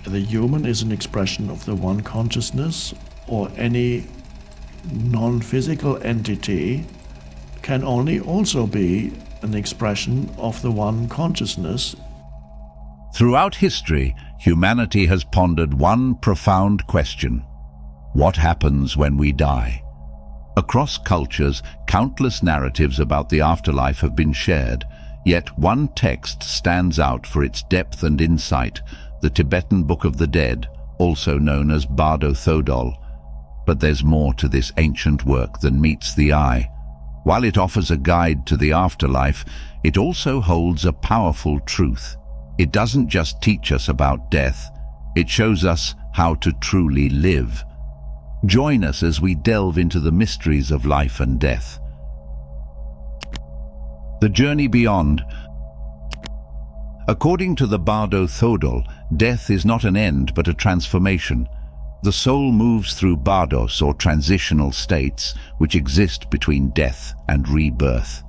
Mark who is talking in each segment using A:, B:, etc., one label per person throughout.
A: the human is an expression of the one consciousness, or any non-physical entity can only also be an expression of the one consciousness.
B: Throughout history, humanity has pondered one profound question: what happens when we die? Across cultures, countless narratives about the afterlife have been shared, yet one text stands out for its depth and insight: the Tibetan Book of the Dead, also known as Bardo Thodol. But there's more to this ancient work than meets the eye. While it offers a guide to the afterlife, it also holds a powerful truth. It doesn't just teach us about death, it shows us how to truly live. Join us as we delve into the mysteries of life and death. The journey beyond. According to the Bardo Thodol, death is not an end but a transformation. The soul moves through bardos, or transitional states, which exist between death and rebirth.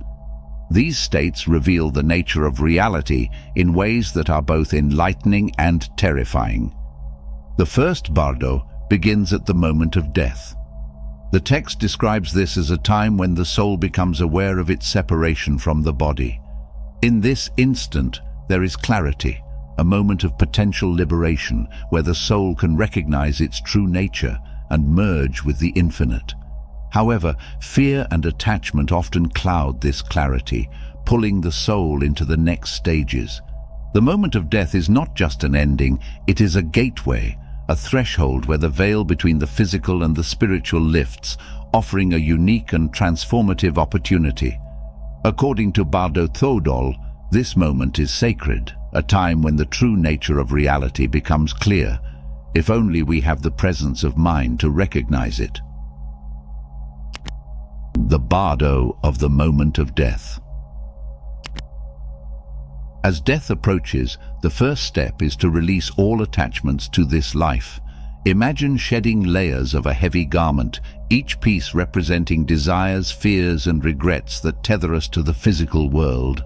B: These states reveal the nature of reality in ways that are both enlightening and terrifying. The first bardo begins at the moment of death. The text describes this as a time when the soul becomes aware of its separation from the body. In this instant, there is clarity, a moment of potential liberation where the soul can recognize its true nature and merge with the infinite. However, fear and attachment often cloud this clarity, pulling the soul into the next stages. The moment of death is not just an ending, it is a gateway, a threshold where the veil between the physical and the spiritual lifts, offering a unique and transformative opportunity. According to Bardo Thodol, this moment is sacred, a time when the true nature of reality becomes clear, if only we have the presence of mind to recognize it. The Bardo of the moment of death. As death approaches, the first step is to release all attachments to this life. Imagine shedding layers of a heavy garment, each piece representing desires, fears, and regrets that tether us to the physical world.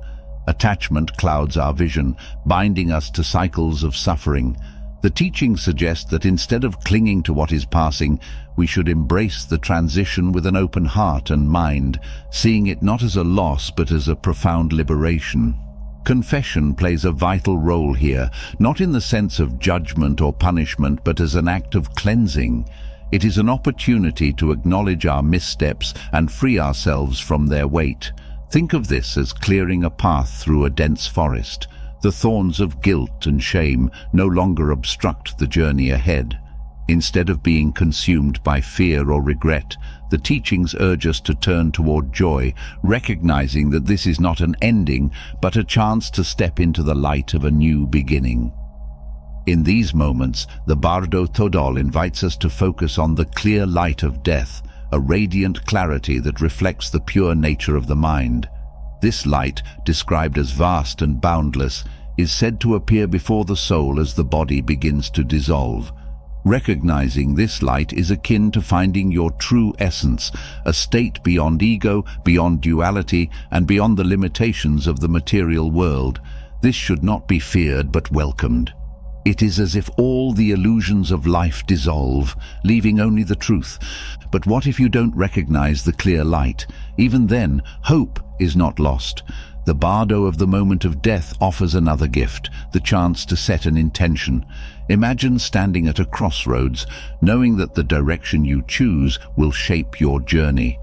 B: Attachment clouds our vision, binding us to cycles of suffering. The teachings suggest that instead of clinging to what is passing, we should embrace the transition with an open heart and mind, seeing it not as a loss but as a profound liberation. Confession plays a vital role here, not in the sense of judgment or punishment, but as an act of cleansing. It is an opportunity to acknowledge our missteps and free ourselves from their weight. Think of this as clearing a path through a dense forest. The thorns of guilt and shame no longer obstruct the journey ahead. Instead of being consumed by fear or regret, the teachings urge us to turn toward joy, recognizing that this is not an ending, but a chance to step into the light of a new beginning. In these moments, the Bardo Thodol invites us to focus on the clear light of death, a radiant clarity that reflects the pure nature of the mind. This light, described as vast and boundless, is said to appear before the soul as the body begins to dissolve. Recognizing this light is akin to finding your true essence, a state beyond ego, beyond duality, and beyond the limitations of the material world. This should not be feared but welcomed. It is as if all the illusions of life dissolve, leaving only the truth. But what if you don't recognize the clear light? Even then, hope is not lost. The Bardo of the moment of death offers another gift, the chance to set an intention. Imagine standing at a crossroads, knowing that the direction you choose will shape your journey.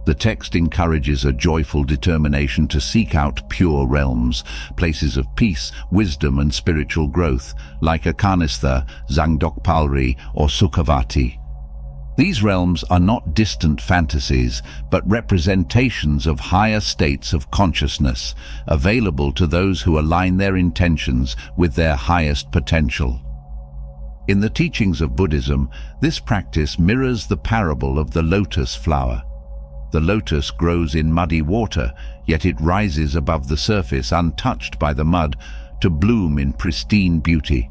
B: The text encourages a joyful determination to seek out pure realms, places of peace, wisdom, and spiritual growth, like Akanistha, Zangdokpalri, or Sukhavati. These realms are not distant fantasies, but representations of higher states of consciousness, available to those who align their intentions with their highest potential. In the teachings of Buddhism, this practice mirrors the parable of the lotus flower. The lotus grows in muddy water, yet it rises above the surface untouched by the mud to bloom in pristine beauty.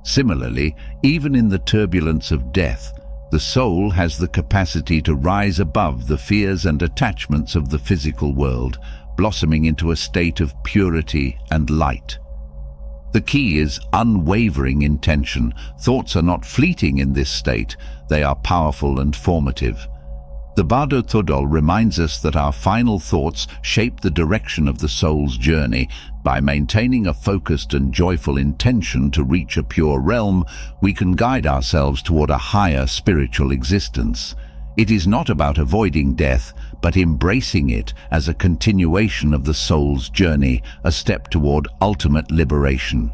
B: Similarly, even in the turbulence of death, the soul has the capacity to rise above the fears and attachments of the physical world, blossoming into a state of purity and light. The key is unwavering intention. Thoughts are not fleeting in this state, they are powerful and formative. The Bardo Thodol reminds us that our final thoughts shape the direction of the soul's journey. By maintaining a focused and joyful intention to reach a pure realm, we can guide ourselves toward a higher spiritual existence. It is not about avoiding death, but embracing it as a continuation of the soul's journey, a step toward ultimate liberation.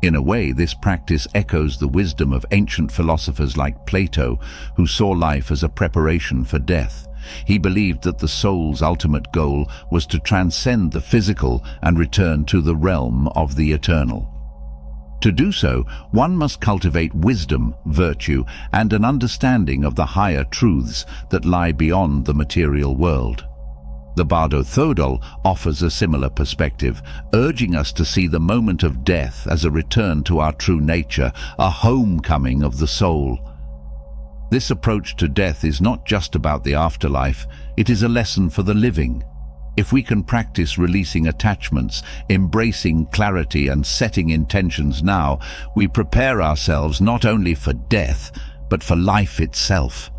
B: In a way, this practice echoes the wisdom of ancient philosophers like Plato, who saw life as a preparation for death. He believed that the soul's ultimate goal was to transcend the physical and return to the realm of the eternal. To do so, one must cultivate wisdom, virtue, and an understanding of the higher truths that lie beyond the material world. The Bardo Thodol offers a similar perspective, urging us to see the moment of death as a return to our true nature, a homecoming of the soul. This approach to death is not just about the afterlife, it is a lesson for the living. If we can practice releasing attachments, embracing clarity and setting intentions now, we prepare ourselves not only for death, but for life itself.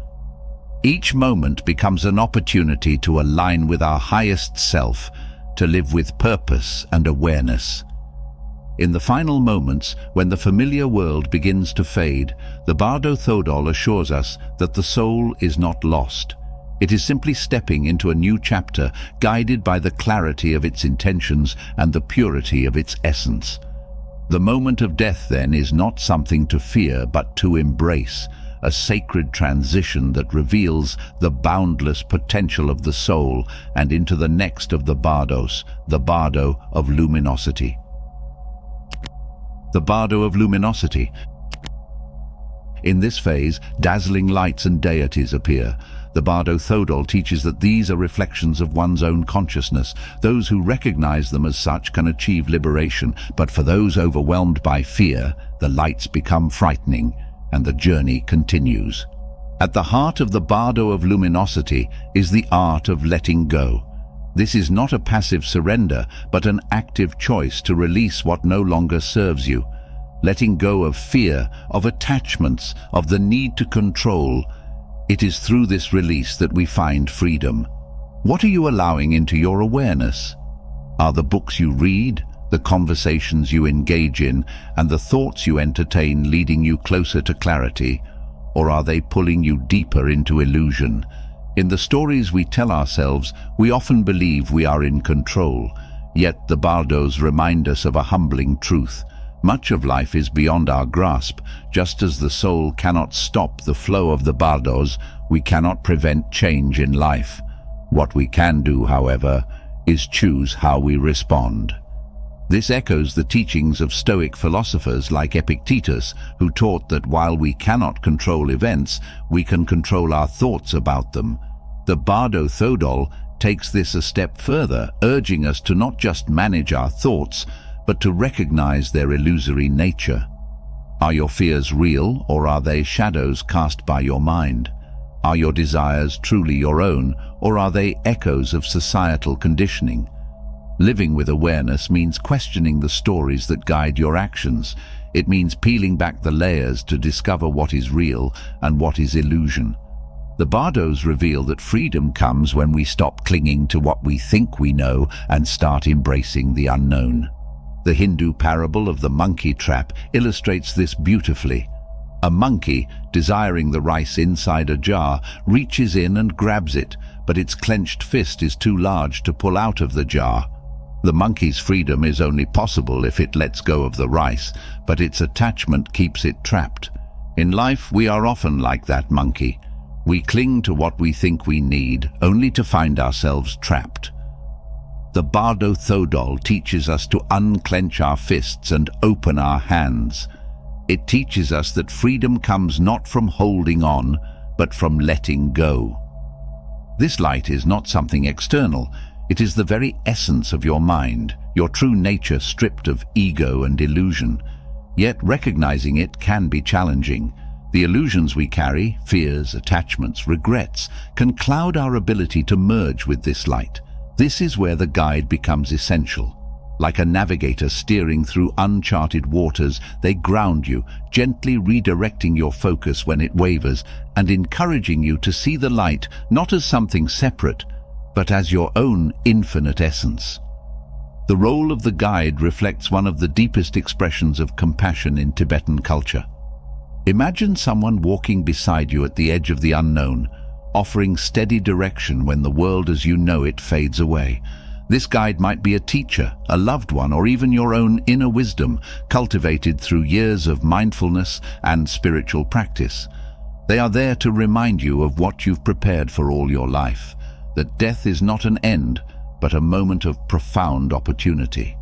B: Each moment becomes an opportunity to align with our highest self, to live with purpose and awareness. In the final moments, when the familiar world begins to fade, the Bardo Thodol assures us that the soul is not lost. It is simply stepping into a new chapter, guided by the clarity of its intentions and the purity of its essence. The moment of death, then, is not something to fear, but to embrace, a sacred transition that reveals the boundless potential of the soul and into the next of the Bardos, the Bardo of Luminosity. The Bardo of Luminosity. In this phase, dazzling lights and deities appear. The Bardo Thodol teaches that these are reflections of one's own consciousness. Those who recognize them as such can achieve liberation, but for those overwhelmed by fear, the lights become frightening, and the journey continues. At the heart of the Bardo of Luminosity is the art of letting go. This is not a passive surrender, but an active choice to release what no longer serves you. Letting go of fear, of attachments, of the need to control. It is through this release that we find freedom. What are you allowing into your awareness? Are the books you read, the conversations you engage in, and the thoughts you entertain leading you closer to clarity? Or are they pulling you deeper into illusion? In the stories we tell ourselves, we often believe we are in control, yet the Bardos remind us of a humbling truth. Much of life is beyond our grasp. Just as the soul cannot stop the flow of the Bardos, we cannot prevent change in life. What we can do, however, is choose how we respond. This echoes the teachings of Stoic philosophers like Epictetus, who taught that while we cannot control events, we can control our thoughts about them. The Bardo Thodol takes this a step further, urging us to not just manage our thoughts, but to recognize their illusory nature. Are your fears real, or are they shadows cast by your mind? Are your desires truly your own, or are they echoes of societal conditioning? Living with awareness means questioning the stories that guide your actions. It means peeling back the layers to discover what is real and what is illusion. The Bardos reveal that freedom comes when we stop clinging to what we think we know and start embracing the unknown. The Hindu parable of the monkey trap illustrates this beautifully. A monkey, desiring the rice inside a jar, reaches in and grabs it, but its clenched fist is too large to pull out of the jar. The monkey's freedom is only possible if it lets go of the rice, but its attachment keeps it trapped. In life, we are often like that monkey. We cling to what we think we need, only to find ourselves trapped. The Bardo Thodol teaches us to unclench our fists and open our hands. It teaches us that freedom comes not from holding on, but from letting go. This light is not something external. It is the very essence of your mind, your true nature stripped of ego and illusion. Yet recognizing it can be challenging. The illusions we carry, fears, attachments, regrets, can cloud our ability to merge with this light. This is where the guide becomes essential. Like a navigator steering through uncharted waters, they ground you, gently redirecting your focus when it wavers and encouraging you to see the light not as something separate, but as your own infinite essence. The role of the guide reflects one of the deepest expressions of compassion in Tibetan culture. Imagine someone walking beside you at the edge of the unknown, offering steady direction when the world as you know it fades away. This guide might be a teacher, a loved one, or even your own inner wisdom, cultivated through years of mindfulness and spiritual practice. They are there to remind you of what you've prepared for all your life, that death is not an end, but a moment of profound opportunity.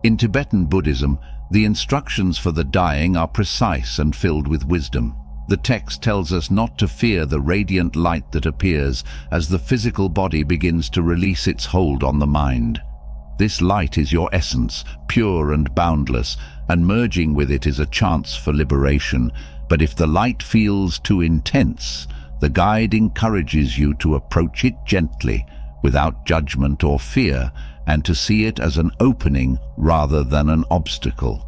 B: In Tibetan Buddhism, the instructions for the dying are precise and filled with wisdom. The text tells us not to fear the radiant light that appears as the physical body begins to release its hold on the mind. This light is your essence, pure and boundless, and merging with it is a chance for liberation. But if the light feels too intense, the guide encourages you to approach it gently, without judgment or fear, and to see it as an opening rather than an obstacle.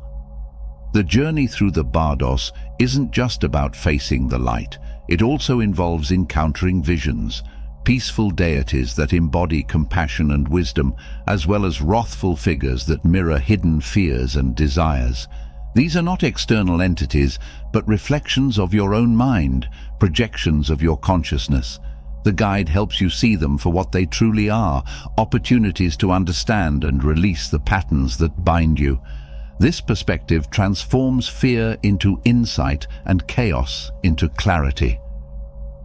B: The journey through the Bardos isn't just about facing the light. It also involves encountering visions, peaceful deities that embody compassion and wisdom, as well as wrathful figures that mirror hidden fears and desires. These are not external entities, but reflections of your own mind, projections of your consciousness. The guide helps you see them for what they truly are, opportunities to understand and release the patterns that bind you. This perspective transforms fear into insight and chaos into clarity.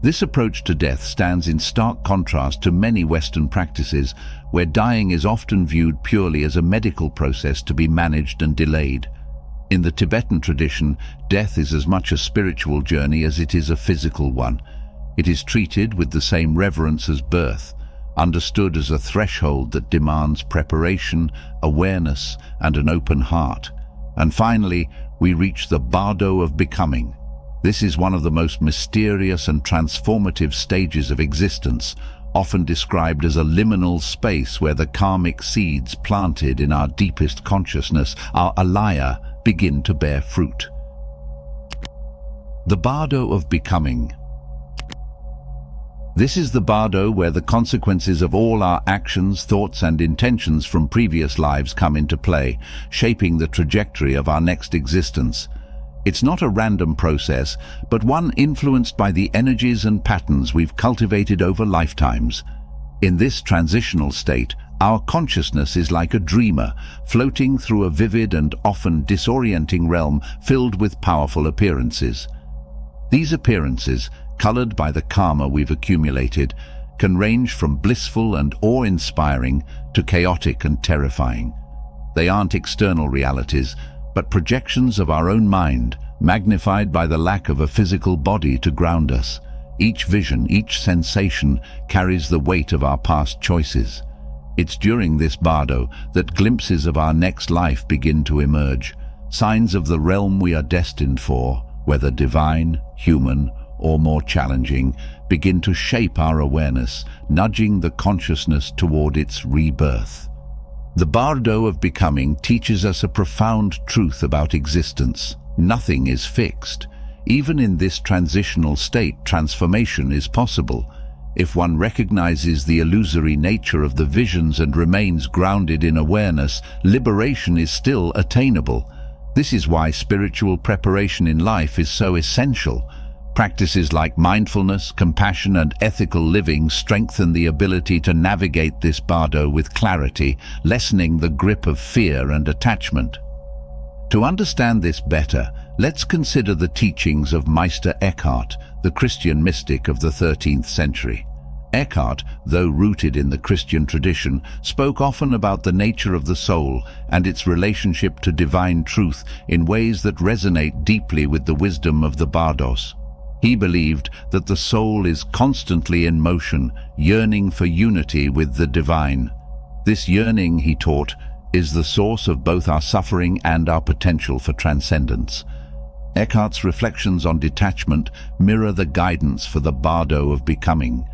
B: This approach to death stands in stark contrast to many Western practices, where dying is often viewed purely as a medical process to be managed and delayed. In the Tibetan tradition, death is as much a spiritual journey as it is a physical one. It is treated with the same reverence as birth, understood as a threshold that demands preparation, awareness, and an open heart. And finally, we reach the Bardo of becoming. This is one of the most mysterious and transformative stages of existence, often described as a liminal space where the karmic seeds planted in our deepest consciousness, our alaya, begin to bear fruit. The Bardo of becoming. This is the Bardo where the consequences of all our actions, thoughts, and intentions from previous lives come into play, shaping the trajectory of our next existence. It's not a random process, but one influenced by the energies and patterns we've cultivated over lifetimes. In this transitional state, our consciousness is like a dreamer, floating through a vivid and often disorienting realm filled with powerful appearances. These appearances, colored by the karma we've accumulated, can range from blissful and awe-inspiring to chaotic and terrifying. They aren't external realities, but projections of our own mind, magnified by the lack of a physical body to ground us. Each vision, each sensation carries the weight of our past choices. It's during this bardo that glimpses of our next life begin to emerge, signs of the realm we are destined for, whether divine, human, or more challenging, begin to shape our awareness, nudging the consciousness toward its rebirth. The Bardo of becoming teaches us a profound truth about existence. Nothing is fixed. Even in this transitional state, transformation is possible. If one recognizes the illusory nature of the visions and remains grounded in awareness, liberation is still attainable. This is why spiritual preparation in life is so essential. Practices like mindfulness, compassion, and ethical living strengthen the ability to navigate this bardo with clarity, lessening the grip of fear and attachment. To understand this better, let's consider the teachings of Meister Eckhart, the Christian mystic of the 13th century. Eckhart, though rooted in the Christian tradition, spoke often about the nature of the soul and its relationship to divine truth in ways that resonate deeply with the wisdom of the Bardos. He believed that the soul is constantly in motion, yearning for unity with the divine. This yearning, he taught, is the source of both our suffering and our potential for transcendence. Eckhart's reflections on detachment mirror the guidance for the Bardo of becoming.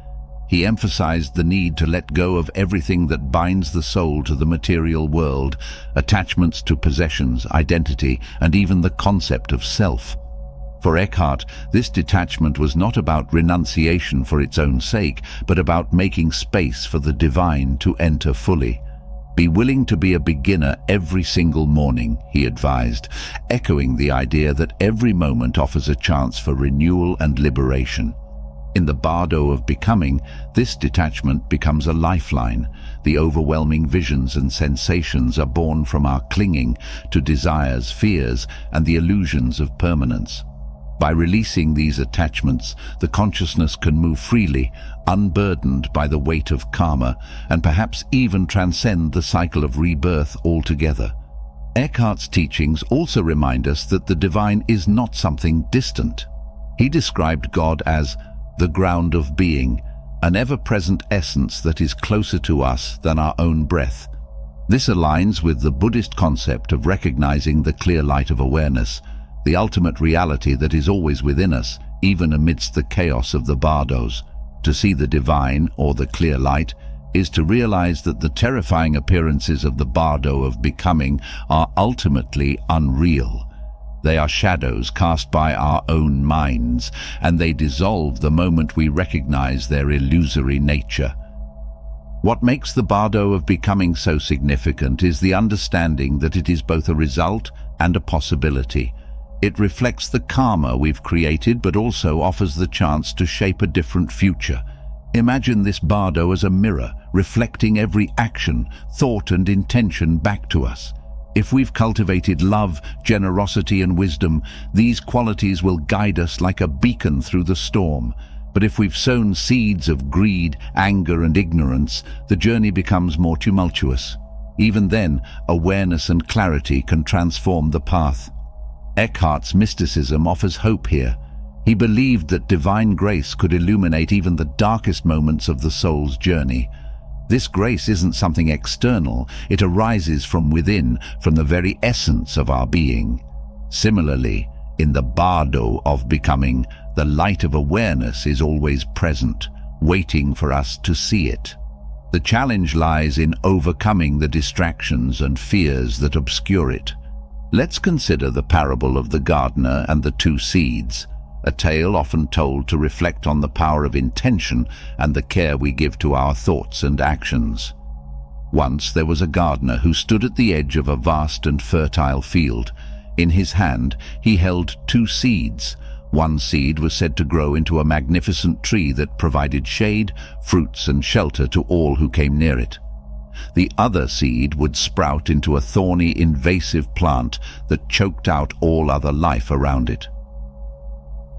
B: He emphasized the need to let go of everything that binds the soul to the material world, attachments to possessions, identity, and even the concept of self. For Eckhart, this detachment was not about renunciation for its own sake, but about making space for the divine to enter fully. Be willing to be a beginner every single morning, he advised, echoing the idea that every moment offers a chance for renewal and liberation. In the Bardo of Becoming, this detachment becomes a lifeline. The overwhelming visions and sensations are born from our clinging to desires, fears, and the illusions of permanence. By releasing these attachments, the consciousness can move freely, unburdened by the weight of karma, and perhaps even transcend the cycle of rebirth altogether. Eckhart's teachings also remind us that the divine is not something distant. He described God as the ground of being, an ever-present essence that is closer to us than our own breath. This aligns with the Buddhist concept of recognizing the clear light of awareness, the ultimate reality that is always within us, even amidst the chaos of the bardos. To see the divine, or the clear light, is to realize that the terrifying appearances of the Bardo of Becoming are ultimately unreal. They are shadows cast by our own minds, and they dissolve the moment we recognize their illusory nature. What makes the Bardo of Becoming so significant is the understanding that it is both a result and a possibility. It reflects the karma we've created, but also offers the chance to shape a different future. Imagine this Bardo as a mirror, reflecting every action, thought, and intention back to us. If we've cultivated love, generosity, and wisdom, these qualities will guide us like a beacon through the storm. But if we've sown seeds of greed, anger, and ignorance, the journey becomes more tumultuous. Even then, awareness and clarity can transform the path. Eckhart's mysticism offers hope here. He believed that divine grace could illuminate even the darkest moments of the soul's journey. This grace isn't something external, it arises from within, from the very essence of our being. Similarly, in the Bardo of Becoming, the light of awareness is always present, waiting for us to see it. The challenge lies in overcoming the distractions and fears that obscure it. Let's consider the parable of the gardener and the two seeds, a tale often told to reflect on the power of intention and the care we give to our thoughts and actions. Once there was a gardener who stood at the edge of a vast and fertile field. In his hand he held two seeds. One seed was said to grow into a magnificent tree that provided shade, fruits, and shelter to all who came near it. The other seed would sprout into a thorny, invasive plant that choked out all other life around it.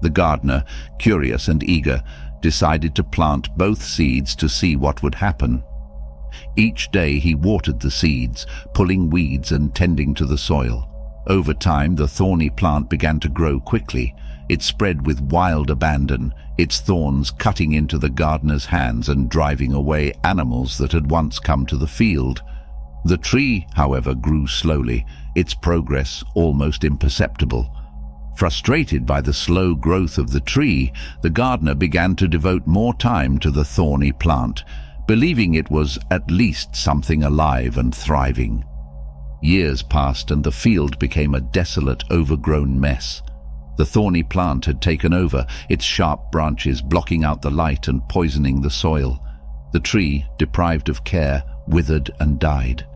B: The gardener, curious and eager, decided to plant both seeds to see what would happen. Each day he watered the seeds, pulling weeds and tending to the soil. Over time, the thorny plant began to grow quickly. It spread with wild abandon, its thorns cutting into the gardener's hands and driving away animals that had once come to the field. The tree, however, grew slowly, its progress almost imperceptible. Frustrated by the slow growth of the tree, the gardener began to devote more time to the thorny plant, believing it was at least something alive and thriving. Years passed and the field became a desolate, overgrown mess. The thorny plant had taken over, its sharp branches blocking out the light and poisoning the soil. The tree, deprived of care, withered and died.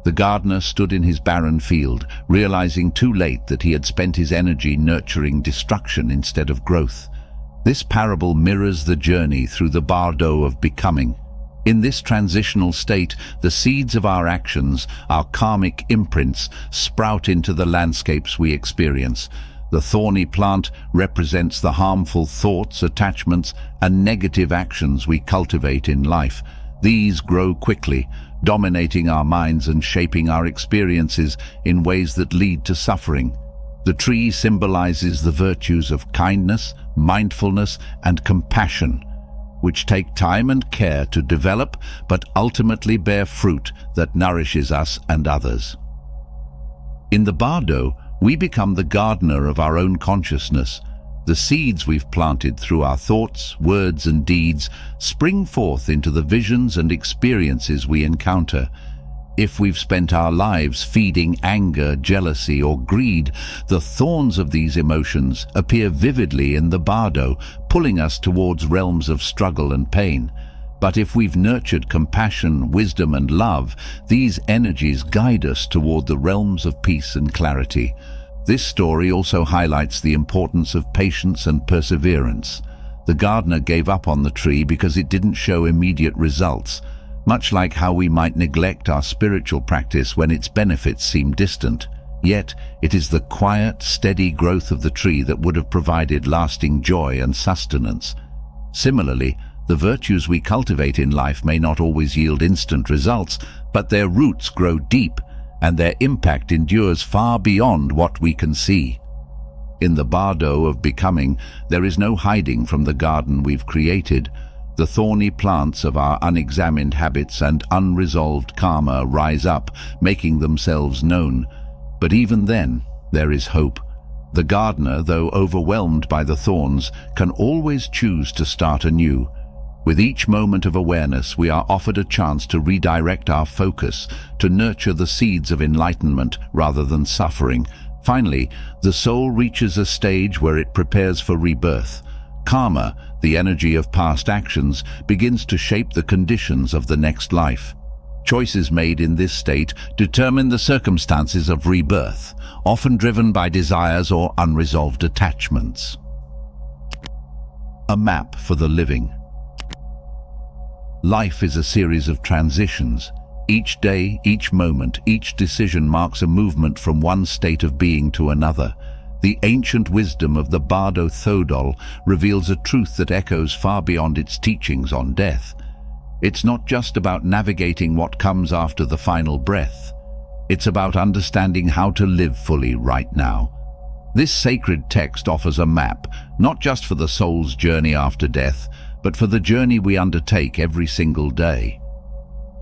B: The gardener stood in his barren field, realizing too late that he had spent his energy nurturing destruction instead of growth. This parable mirrors the journey through the Bardo of Becoming. In this transitional state, the seeds of our actions, our karmic imprints, sprout into the landscapes we experience. The thorny plant represents the harmful thoughts, attachments, and negative actions we cultivate in life. These grow quickly, dominating our minds and shaping our experiences in ways that lead to suffering. The tree symbolizes the virtues of kindness, mindfulness, and compassion, which take time and care to develop but ultimately bear fruit that nourishes us and others. In the Bardo, we become the gardener of our own consciousness. The seeds we've planted through our thoughts, words and deeds spring forth into the visions and experiences we encounter. If we've spent our lives feeding anger, jealousy or greed, the thorns of these emotions appear vividly in the Bardo, pulling us towards realms of struggle and pain. But if we've nurtured compassion, wisdom and love, these energies guide us toward the realms of peace and clarity. This story also highlights the importance of patience and perseverance. The gardener gave up on the tree because it didn't show immediate results, much like how we might neglect our spiritual practice when its benefits seem distant. Yet, it is the quiet, steady growth of the tree that would have provided lasting joy and sustenance. Similarly, the virtues we cultivate in life may not always yield instant results, but their roots grow deep, and their impact endures far beyond what we can see. In the Bardo of becoming, there is no hiding from the garden we've created. The thorny plants of our unexamined habits and unresolved karma rise up, making themselves known. But even then, there is hope. The gardener, though overwhelmed by the thorns, can always choose to start anew. With each moment of awareness, we are offered a chance to redirect our focus, to nurture the seeds of enlightenment rather than suffering. Finally, the soul reaches a stage where it prepares for rebirth. Karma, the energy of past actions, begins to shape the conditions of the next life. Choices made in this state determine the circumstances of rebirth, often driven by desires or unresolved attachments. A map for the living. Life is a series of transitions. Each day, each moment, each decision marks a movement from one state of being to another. The ancient wisdom of the Bardo Thodol reveals a truth that echoes far beyond its teachings on death. It's not just about navigating what comes after the final breath. It's about understanding how to live fully right now. This sacred text offers a map, not just for the soul's journey after death, but for the journey we undertake every single day.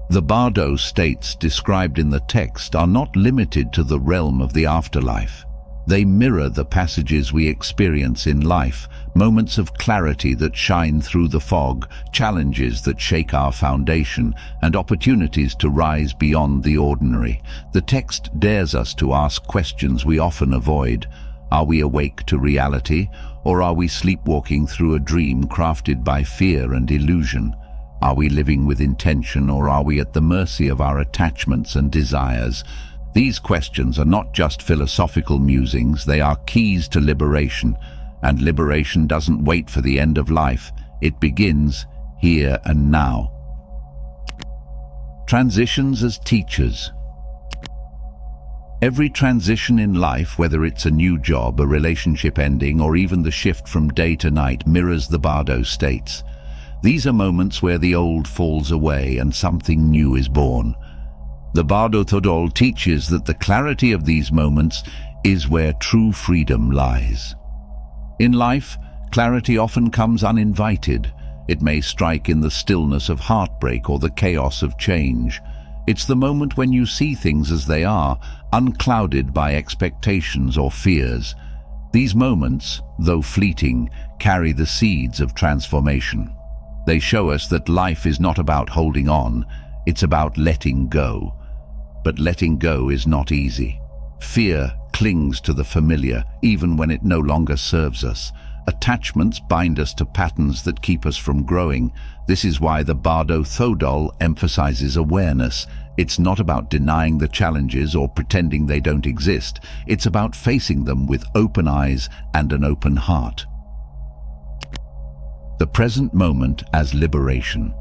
B: The Bardo states described in the text are not limited to the realm of the afterlife. They mirror the passages we experience in life, moments of clarity that shine through the fog, challenges that shake our foundation, and opportunities to rise beyond the ordinary. The text dares us to ask questions we often avoid. Are we awake to reality, or are we sleepwalking through a dream crafted by fear and illusion? Are we living with intention, or are we at the mercy of our attachments and desires? These questions are not just philosophical musings, they are keys to liberation. And liberation doesn't wait for the end of life. It begins here and now. Transitions as teachers. Every transition in life, whether it's a new job, a relationship ending, or even the shift from day to night, mirrors the Bardo states. These are moments where the old falls away and something new is born. The Bardo Thodol teaches that the clarity of these moments is where true freedom lies. In life, clarity often comes uninvited. It may strike in the stillness of heartbreak or the chaos of change. It's the moment when you see things as they are, unclouded by expectations or fears. These moments, though fleeting, carry the seeds of transformation. They show us that life is not about holding on, it's about letting go. But letting go is not easy. Fear clings to the familiar, even when it no longer serves us. Attachments bind us to patterns that keep us from growing. This is why the Bardo Thodol emphasizes awareness. It's not about denying the challenges or pretending they don't exist. It's about facing them with open eyes and an open heart. The present moment as liberation.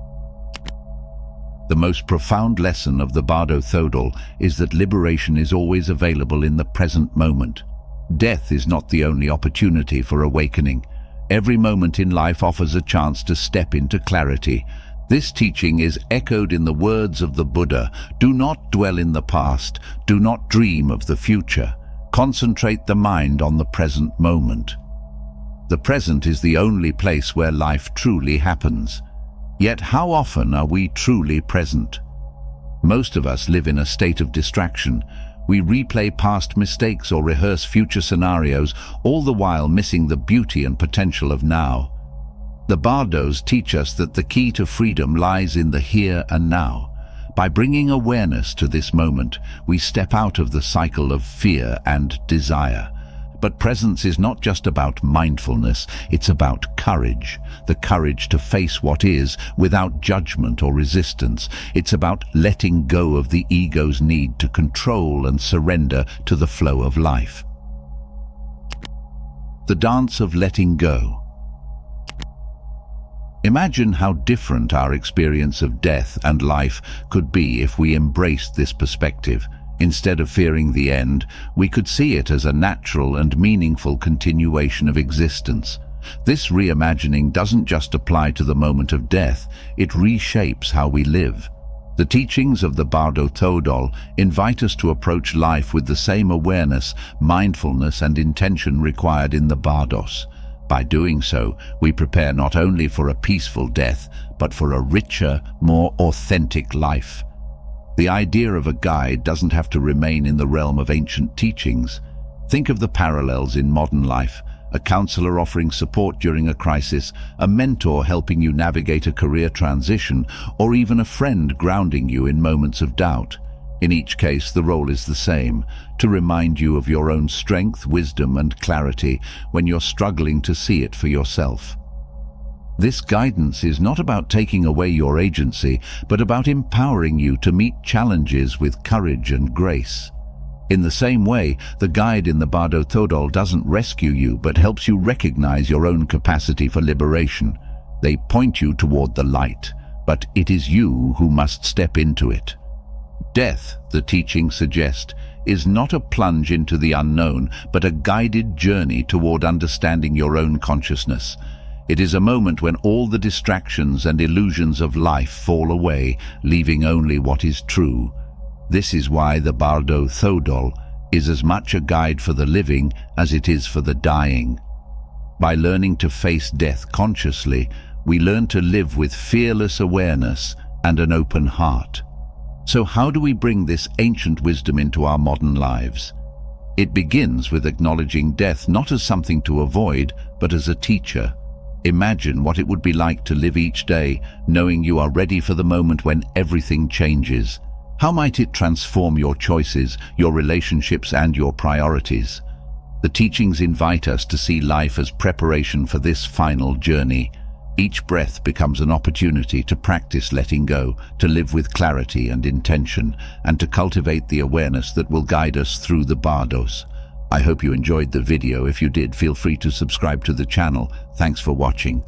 B: The most profound lesson of the Bardo Thodol is that liberation is always available in the present moment. Death is not the only opportunity for awakening. Every moment in life offers a chance to step into clarity. This teaching is echoed in the words of the Buddha: do not dwell in the past, do not dream of the future. Concentrate the mind on the present moment. The present is the only place where life truly happens. Yet how often are we truly present? Most of us live in a state of distraction. We replay past mistakes or rehearse future scenarios, all the while missing the beauty and potential of now. The Bardos teach us that the key to freedom lies in the here and now. By bringing awareness to this moment, we step out of the cycle of fear and desire. But presence is not just about mindfulness, it's about courage. The courage to face what is without judgment or resistance. It's about letting go of the ego's need to control and surrender to the flow of life. The dance of letting go. Imagine how different our experience of death and life could be if we embraced this perspective. Instead of fearing the end, we could see it as a natural and meaningful continuation of existence. This reimagining doesn't just apply to the moment of death, it reshapes how we live. The teachings of the Bardo Thodol invite us to approach life with the same awareness, mindfulness and intention required in the Bardos. By doing so, we prepare not only for a peaceful death, but for a richer, more authentic life. The idea of a guide doesn't have to remain in the realm of ancient teachings. Think of the parallels in modern life: a counselor offering support during a crisis, a mentor helping you navigate a career transition, or even a friend grounding you in moments of doubt. In each case, the role is the same: to remind you of your own strength, wisdom, and clarity when you're struggling to see it for yourself. This guidance is not about taking away your agency, but about empowering you to meet challenges with courage and grace. In the same way, the guide in the Bardo Thodol doesn't rescue you, but helps you recognize your own capacity for liberation. They point you toward the light, but it is you who must step into it. Death, the teachings suggest, is not a plunge into the unknown, but a guided journey toward understanding your own consciousness. It is a moment when all the distractions and illusions of life fall away, leaving only what is true. This is why the Bardo Thodol is as much a guide for the living as it is for the dying. By learning to face death consciously, we learn to live with fearless awareness and an open heart. So how do we bring this ancient wisdom into our modern lives? It begins with acknowledging death not as something to avoid, but as a teacher. Imagine what it would be like to live each day knowing you are ready for the moment when everything changes. How might it transform your choices, your relationships, and your priorities? The teachings invite us to see life as preparation for this final journey. Each breath becomes an opportunity to practice letting go, to live with clarity and intention, and to cultivate the awareness that will guide us through the Bardos. I hope you enjoyed the video. If you did, feel free to subscribe to the channel. Thanks for watching.